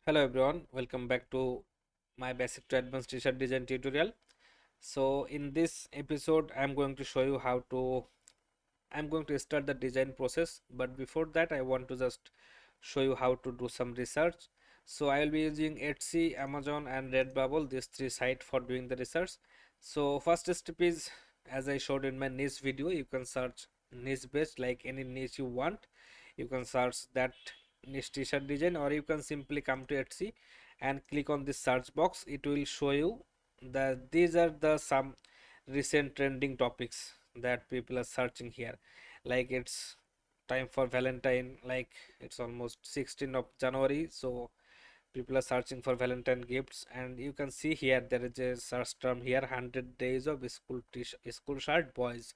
Hello everyone, welcome back to my basic to advanced t-shirt design tutorial. So in this episode I'm going to start the design process, but before that I want to just show you how to do some research. So I will be using Etsy, Amazon and Redbubble, these three sites for doing the research. So first step is, as I showed in my niche video, you can search niche based, like any niche you want. You can search that niche t-shirt design, or you can simply come to Etsy and click on this search box. It will show you that these are the some recent trending topics that people are searching here. Like it's time for Valentine, like it's almost 16th of January, so people are searching for Valentine gifts. And you can see here there is a search term here, 100 days of school shirt boys.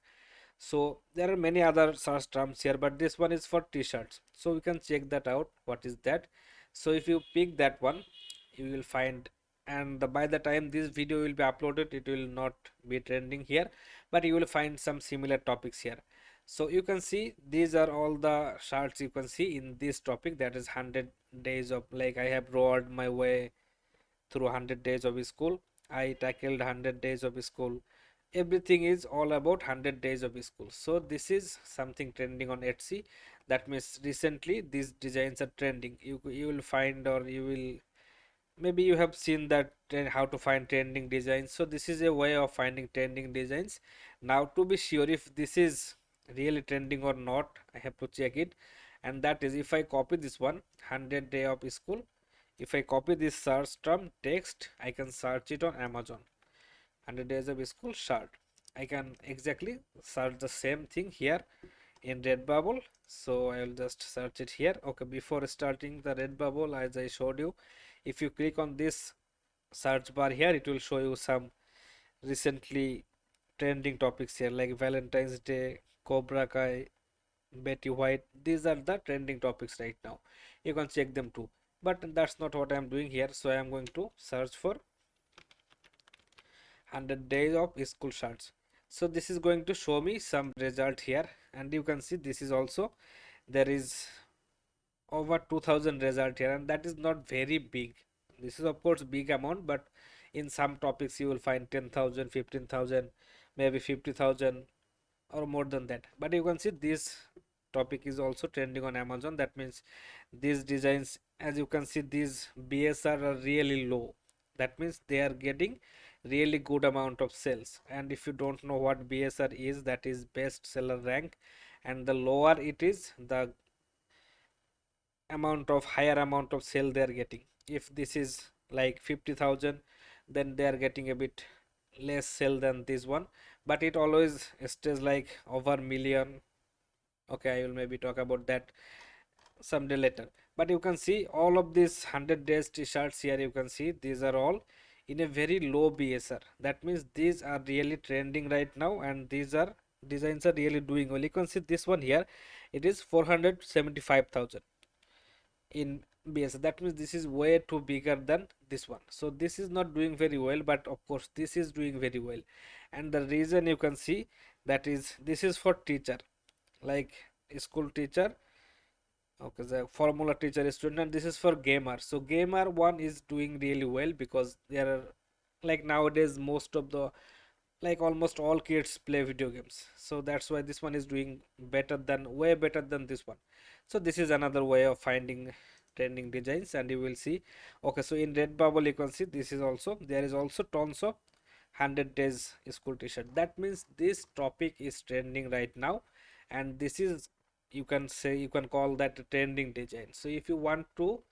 So there are many other search terms here, but this one is for t-shirts, so we can check that out, what is that. So if you pick that one, you will find, and by the time this video will be uploaded, it will not be trending here, but you will find some similar topics here. So you can see these are all the shirts you can see in this topic, that is 100 days of, like I have roared my way through 100 days of school, I tackled 100 days of school. Everything is all about 100 days of school. So this is something trending on Etsy. That means recently these designs are trending. You will find, or you will, maybe you have seen that how to find trending designs. So this is a way of finding trending designs. Now to be sure if this is really trending or not, I have to check it. And that is, if I copy this one, 100 day of school, if I copy this search term text, I can search it on Amazon. 100 days of school shirt. I can exactly search the same thing here in Redbubble. So I will just search it here. Okay, before starting the Redbubble, as I showed you, if you click on this search bar here, it will show you some recently trending topics here, like Valentine's Day, Cobra Kai, Betty White. These are the trending topics right now. You can check them too. But that's not what I am doing here. So I am going to search for 100 days of school shirts. So this is going to show me some result here, and you can see this is also, there is over 2000 result here, and that is not very big. This is of course big amount, but in some topics you will find 10,000, 15,000, maybe 50,000 or more than that. But you can see this topic is also trending on Amazon. That means these designs, as you can see, these BSR are really low. That means they are getting really good amount of sales. And if you don't know what BSR is, that is best seller rank, and the lower it is, the amount of higher amount of sale they are getting. If this is like 50,000, then they are getting a bit less sale than this one, but it always stays like over million. Okay, I will maybe talk about that someday later. But you can see all of these 100 days t-shirts here, you can see these are all in a very low BSR. That means these are really trending right now, and these are designs are really doing well. You can see this one here, it is 475,000 in BSR. That means this is way too bigger than this one. So this is not doing very well, but of course this is doing very well. And the reason you can see, that is, this is for teacher, like school teacher. Okay, the formula teacher student, and this is for gamer. So gamer one is doing really well, because there are, like nowadays most of the, like almost all kids play video games. So that's why this one is doing better than, way better than this one. So this is another way of finding trending designs, and you will see. Okay, so in Redbubble you can see this is also, there is also tons of 100 days school t-shirt. That means this topic is trending right now, and this is, you can say, you can call that a trending design. So if you want to,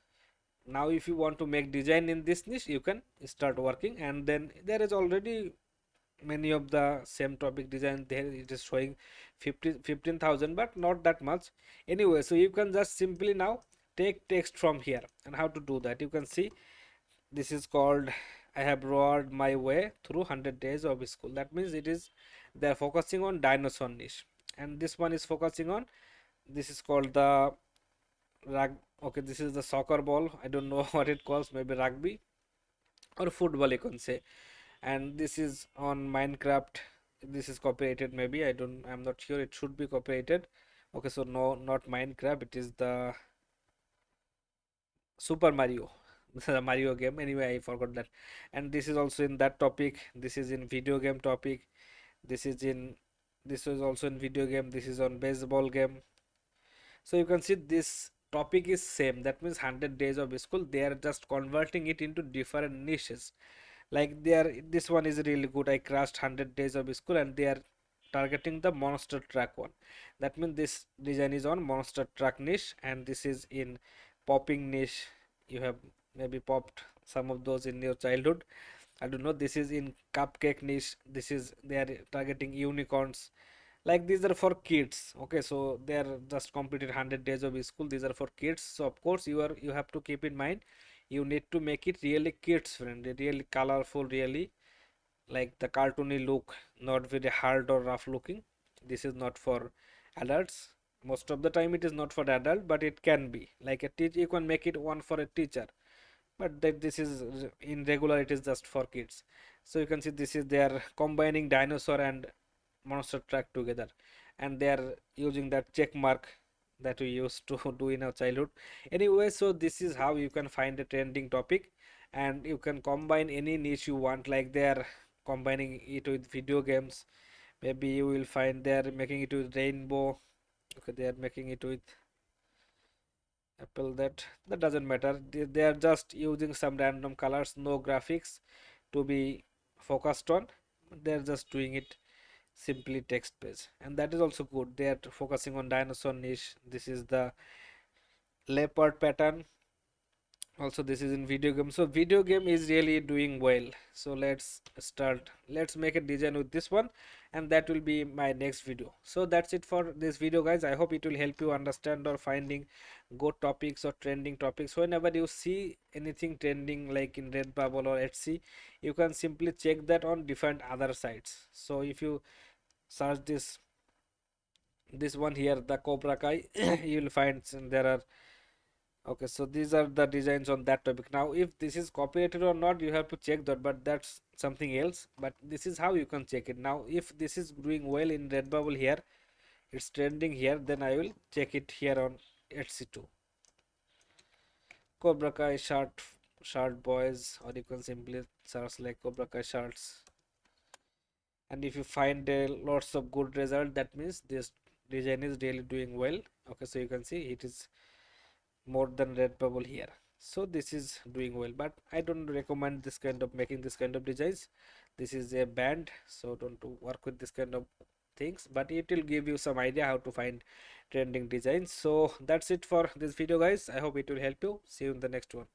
now if you want to make design in this niche, you can start working. And then there is already many of the same topic design there, it is showing 15,000, but not that much anyway. So you can just simply now take text from here. And how to do that, you can see this is called, I have roared my way through 100 days of school. That means it is, they are focusing on dinosaur niche, and this one is focusing on, this is called the rug. Okay, this is the soccer ball, I don't know what it calls, maybe rugby or football you can say. And this is on Minecraft. This is copyrighted, maybe, I'm not sure, it should be copyrighted. Okay, so no, not Minecraft, it is the Super Mario. the Mario game. Anyway, I forgot that. And this is also in that topic. This is in video game topic. This is in this is also in video game. This is on baseball game. So you can see this topic is same. That means 100 days of school. They are just converting it into different niches. Like they are, this one is really good. I crashed 100 days of school, and they are targeting the monster truck one. That means this design is on monster truck niche, and this is in popping niche. You have maybe popped some of those in your childhood. I don't know. This is in cupcake niche. This is, they are targeting unicorns. Like these are for kids. Okay, so they are just completed 100 days of school. These are for kids. So of course you have to keep in mind, you need to make it really kids friendly, really colorful, really like the cartoony look, not very hard or rough looking. This is not for adults. Most of the time it is not for adult, but it can be like a teach. You can make it one for a teacher, but that this is in regular, it is just for kids. So you can see this is, they are combining dinosaur and monster truck together, and they are using that check mark that we used to do in our childhood. Anyway, so this is how you can find a trending topic, and you can combine any niche you want. Like they are combining it with video games. Maybe you will find they are making it with rainbow. Okay, they are making it with Apple. That doesn't matter. They are just using some random colors, no graphics to be focused on. They're just doing it simply text based, and that is also good. They are focusing on dinosaur niche. This is the leopard pattern. Also this is in video game, so video game is really doing well. So let's make a design with this one, and that will be my next video. So that's it for this video, guys. I hope it will help you understand or finding good topics or trending topics. Whenever you see anything trending like in Redbubble or Etsy, you can simply check that on different other sites. So if you search this one here, the Cobra Kai, you will find there are, okay, so these are the designs on that topic. Now if this is copyrighted or not, you have to check that, but that's something else. But this is how you can check it. Now if this is doing well in Redbubble here, it's trending here, then I will check it here on Etsy too. Cobra Kai shirt boys, or you can simply search like Cobra Kai shirts. And if you find lots of good result, that means this design is really doing well. Okay, so you can see it is more than Redbubble here. So this is doing well, but I don't recommend this kind of making this kind of designs. This is a band, so don't work with this kind of things, but it will give you some idea how to find trending designs. So that's it for this video, guys. I hope it will help you. See you in the next one.